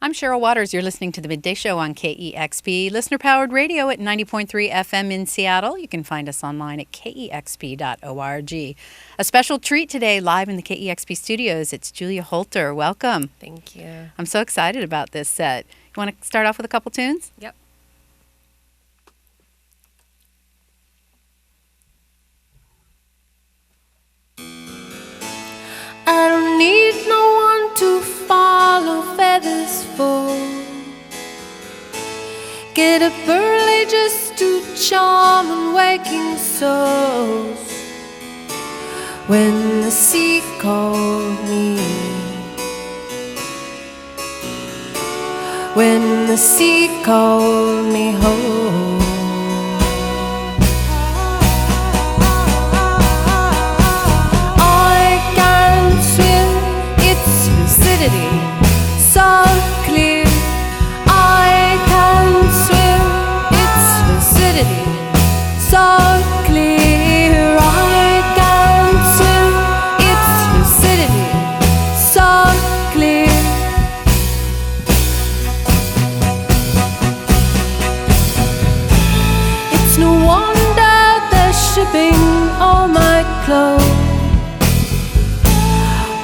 I'm Cheryl Waters. You're listening to The Midday Show on KEXP, listener-powered radio at 90.3 FM in Seattle. You can find us online at KEXP.org. A special treat today, live in the KEXP studios. It's Julia Holter. Welcome. Thank you. I'm so excited about this set. You want to start off with a couple tunes? Yep. I don't need no one to follow feathers for. Get up early just to charm and waking souls. When the sea called me, when the sea called me home. So clear, I can swim. Its lucidity, so clear, I can swim. Its lucidity, so clear. It's no wonder they're shipping all my clothes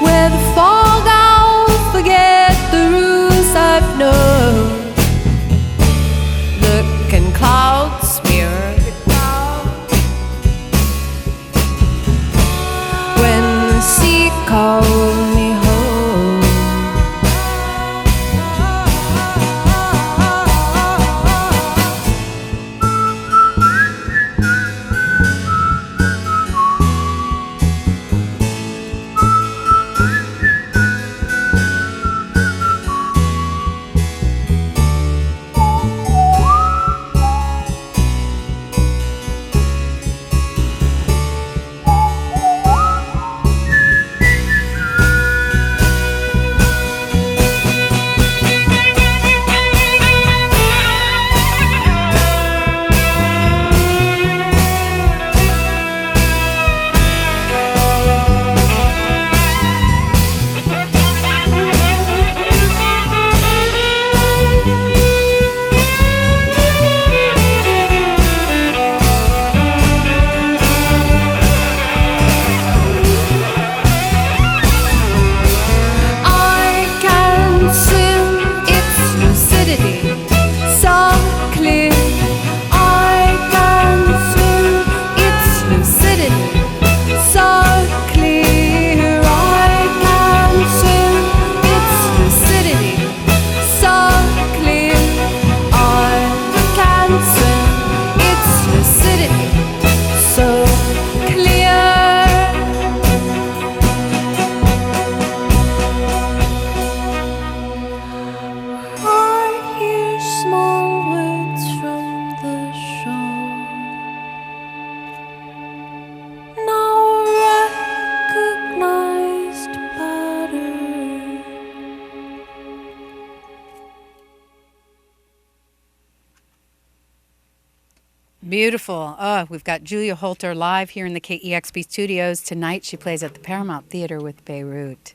where the fog out, forget the rules I've known. Look and clouds smear when the sea called me home. Beautiful. We've got Julia Holter live here in the KEXP studios. Tonight she plays at the Paramount Theater with Beirut.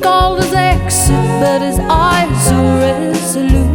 Called his exit, but his eyes are resolute.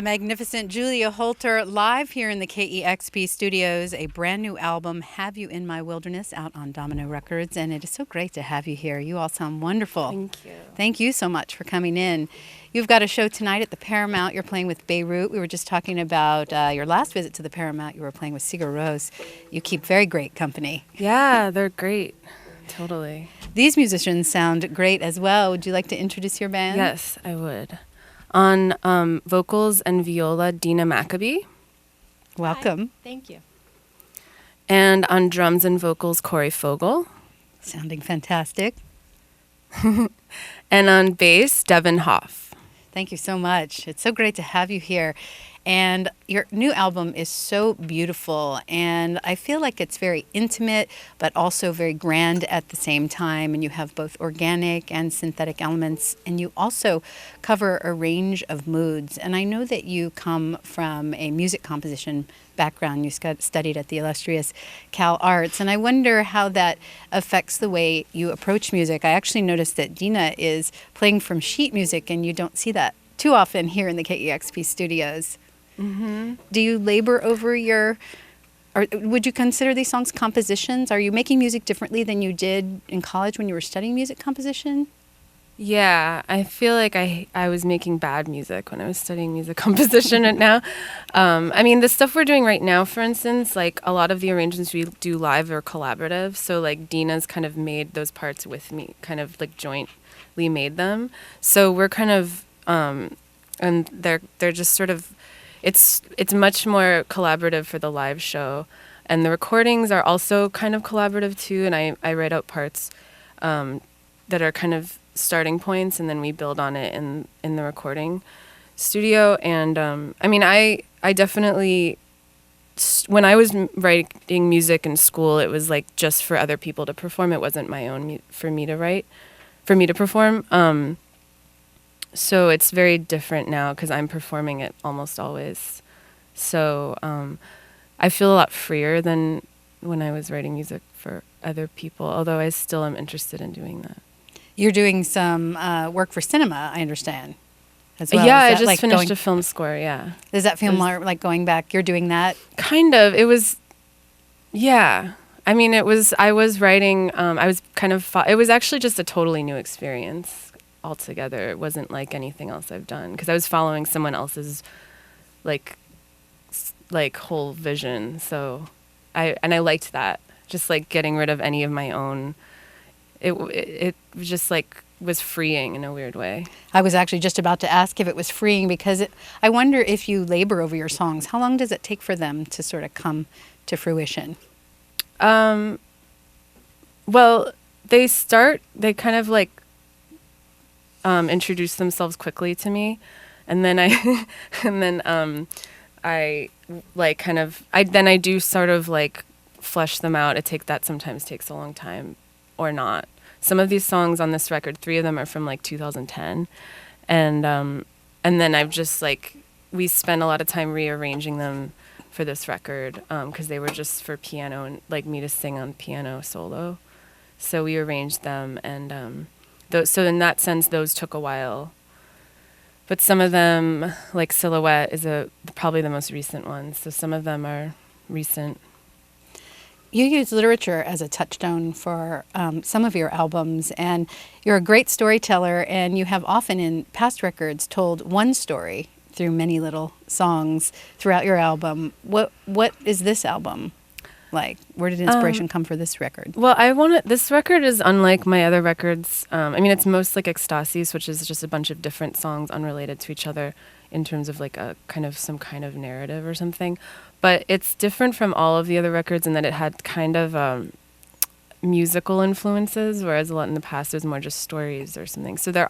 magnificent Julia Holter live here in the KEXP studios, a brand new album, Have You in My Wilderness, out on Domino Records, and it is so great to have you here. You all sound wonderful. Thank you. Thank you so much for coming in. You've got a show tonight at the Paramount. You're playing with Beirut. We were just talking about your last visit to the Paramount. You were playing with Seagal Rose. You keep very great company. Yeah, they're great. Totally. These musicians sound great as well. Would you like to introduce your band? Yes, I would. On vocals and viola, Dina Maccabee. Welcome. Hi. Thank you. And on drums and vocals, Fogel. Sounding fantastic. And on bass, Devin Hoff. Thank you so much. It's so great to have you here. And your new album is so beautiful, and I feel like it's very intimate, but also very grand at the same time. And you have both organic and synthetic elements, and you also cover a range of moods. And I know that you come from a music composition background. You studied at the illustrious Cal Arts, and I wonder how that affects the way you approach music. I actually noticed that Dina is playing from sheet music, and you don't see that too often here in the KEXP studios. Mm-hmm. Do you labor over or would you consider these songs compositions? Are you making music differently than you did in college when you were studying music composition? Yeah, I feel like I was making bad music when I was studying music composition right now. I mean, the stuff we're doing right now, for instance, like a lot of the arrangements we do live are collaborative. So like Dina's kind of made those parts with me, kind of like jointly made them. So we're kind of, and they're just sort of, it's much more collaborative for the live show. And the recordings are also kind of collaborative too. And I write out parts that are kind of starting points, and then we build on it in the recording studio. And I mean, I definitely, when I was writing music in school, it was like just for other people to perform. It wasn't my own for me to perform. So it's very different now because I'm performing it almost always. So I feel a lot freer than when I was writing music for other people, although I still am interested in doing that. You're doing some work for cinema, I understand, as well. Yeah, I Is that just like finished a film score, yeah. Does that feel more like going back? You're doing that? Kind of. It was, yeah. I mean, I was writing, I was kind of, it was actually just a totally new experience altogether. It wasn't like anything else I've done, because I was following someone else's like whole vision. So I liked that, just like getting rid of any of my own. It just like was freeing in a weird way. I was actually just about to ask if it was freeing, because I wonder if you labor over your songs. How long does it take for them to sort of come to fruition? Well, they kind of like introduce themselves quickly to me, and then I like kind of I do sort of like flesh them out. That sometimes takes a long time, or not. Some of these songs on this record, 3 of them are from like 2010, and then I've just like, we spent a lot of time rearranging them for this record, because they were just for piano and like me to sing on piano solo. So we arranged them, and so in that sense, those took a while. But some of them, like Silhouette, is probably the most recent one. So some of them are recent. You use literature as a touchstone for some of your albums, and you're a great storyteller, and you have often in past records told one story through many little songs throughout your album. What is this album like? Where did inspiration come for this record? Well, this record is unlike my other records. I mean, it's most like Ecstasis, which is just a bunch of different songs unrelated to each other in terms of like some kind of narrative or something. But it's different from all of the other records in that it had kind of musical influences, whereas a lot in the past it was more just stories or something. So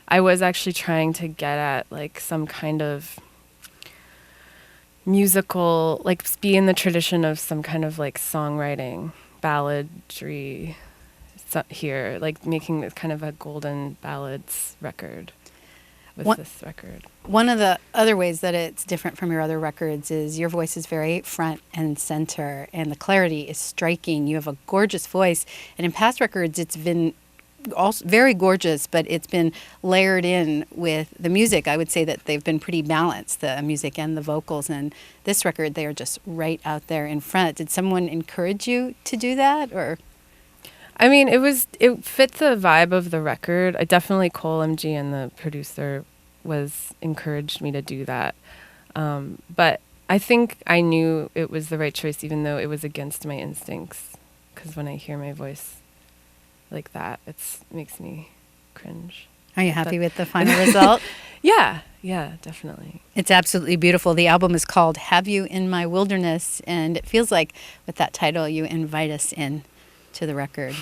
I was actually trying to get at like some kind of musical, like be in the tradition of some kind of like songwriting, balladry here, like making this kind of a golden ballads record with this record. One of the other ways that it's different from your other records is your voice is very front and center, and the clarity is striking. You have a gorgeous voice, and in past records it's been also very gorgeous, but it's been layered in with the music. I would say that they've been pretty balanced, the music and the vocals. And this record, they are just right out there in front. Did someone encourage you to do that, or? I mean, it fit the vibe of the record. I definitely, Cole MG and the producer encouraged me to do that. But I think I knew it was the right choice, even though it was against my instincts. Because when I hear my voice like that, it makes me cringe. Are you happy with the final result? Yeah, definitely. It's absolutely beautiful. The album is called Have You in My Wilderness, and it feels like with that title, you invite us in to the record.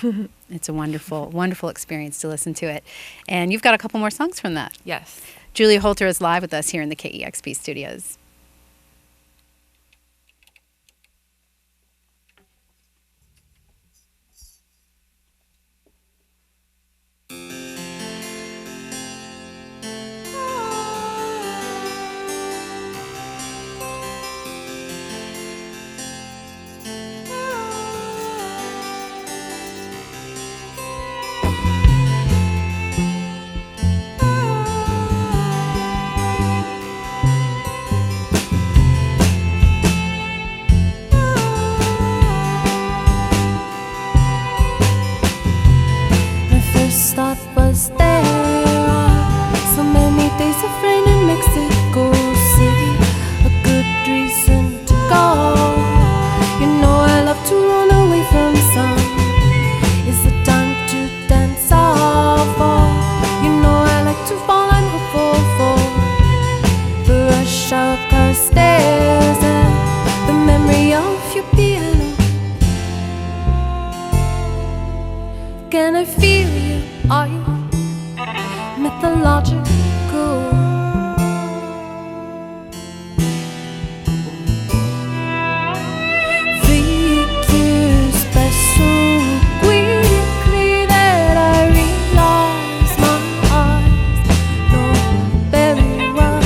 It's a wonderful, wonderful experience to listen to it. And you've got a couple more songs from that. Yes. Julia Holter is live with us here in the KEXP studios. Thought was there are so many days of rain in Mexico City, a good reason to go. You know I love to run away from sun. Is the time to dance off all? You know I like to fall and hopeful for the rush hour car stairs and the memory of your piano. Can I feel you? Are you mythological? Figures special quickly that I realize my eyes know very well.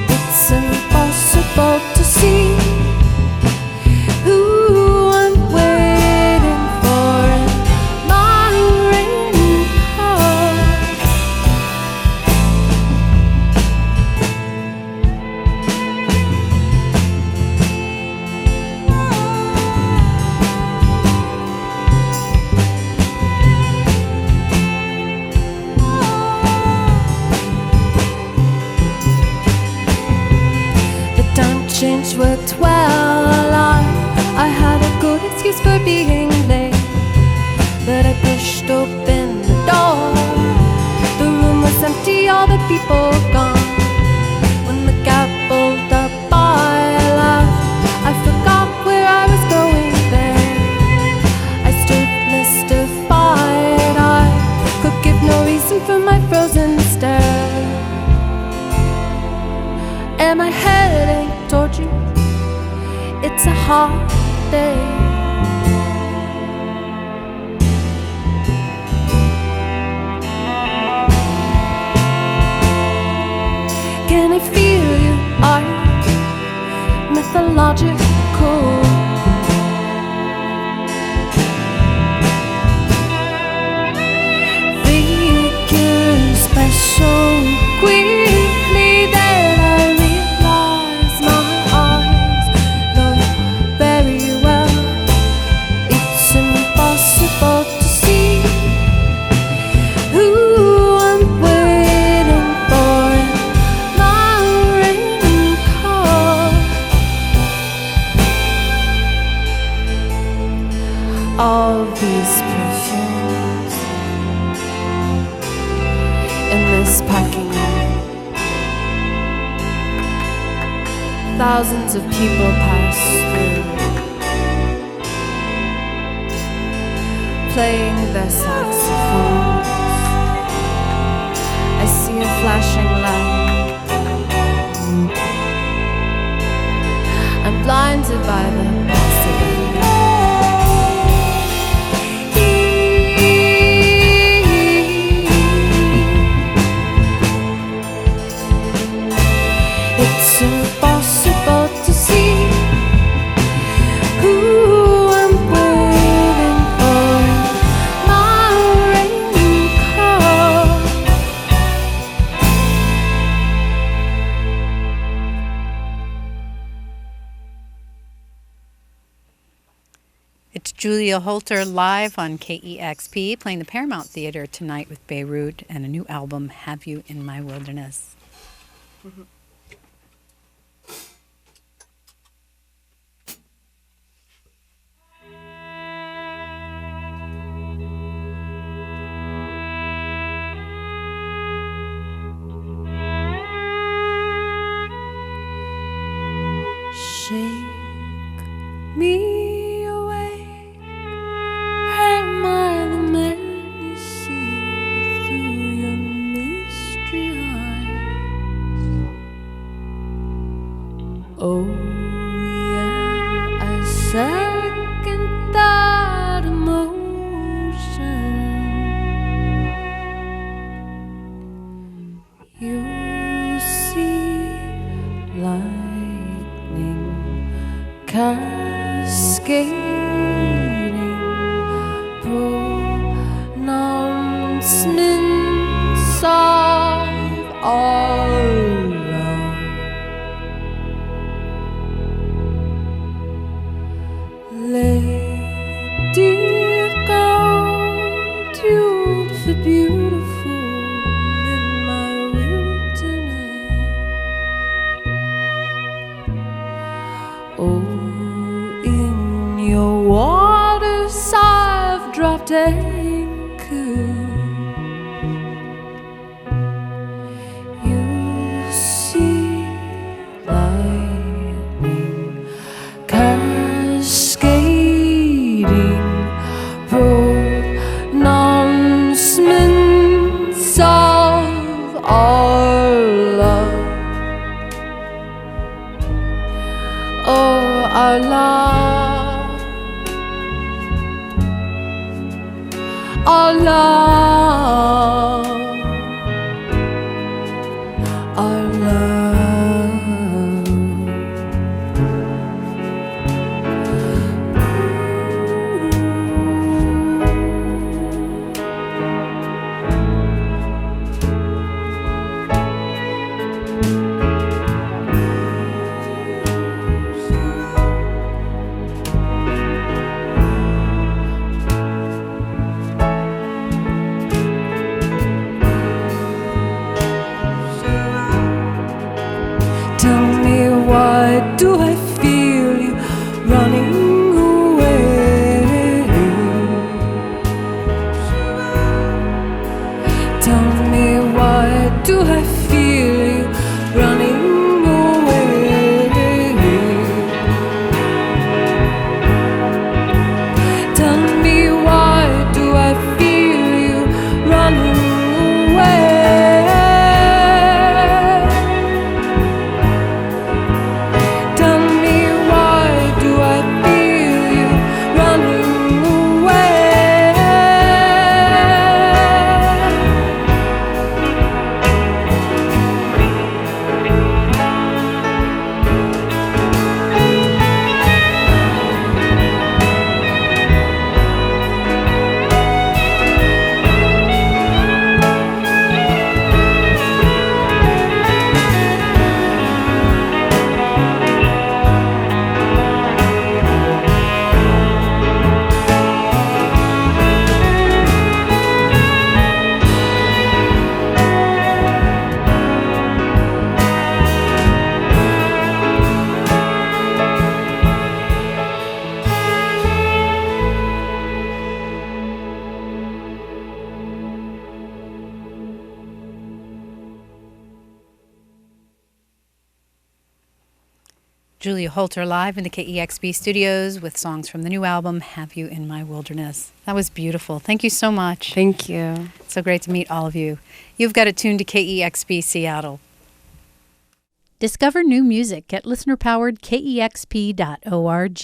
It's impossible to see who I'm waiting for in my rainy heart. The time change worked well. I had a good excuse for being late, but I pushed open the door. The room was empty, all the people gone. When the cab pulled up, I laughed. I forgot where I was going there. I stood mystified. I could give no reason for my frozen stare. Am I heading toward you? It's a hot day. Can I feel you? Are you mythological? Figure special quickly that I realize my eyes know very well. It's impossible to see who I'm waiting for in my rainy car. All these perfumes in this parking lot. Thousands of people pass through, playing their saxophones. I see a flashing light. I'm blinded by the possibility. It's impossible to see who I'm waiting for in my rainy It's Julia Holter live on KEXP, playing the Paramount Theater tonight with Beirut and a new album, Have You in My Wilderness. Mm-hmm. Shake me awake, am I the man you see through your mystery eyes? Oh yeah, I second that emotion. You see light cascading pronouncements of our love. Lady of gold, you'd fit beautiful in my wilderness. Oh, your waters I've dropped anchor. You see lightning cascading pronouncements of our love. Oh, our love, our love, our love. Do I feel you running away? Tell me why do I feel you running away? Tell me why do I feel you running away? Julia Holter live in the KEXP studios with songs from the new album, Have You in My Wilderness. That was beautiful. Thank you so much. Thank you. So great to meet all of you. You've got it tuned to KEXP Seattle. Discover new music at listener-powered KEXP.org.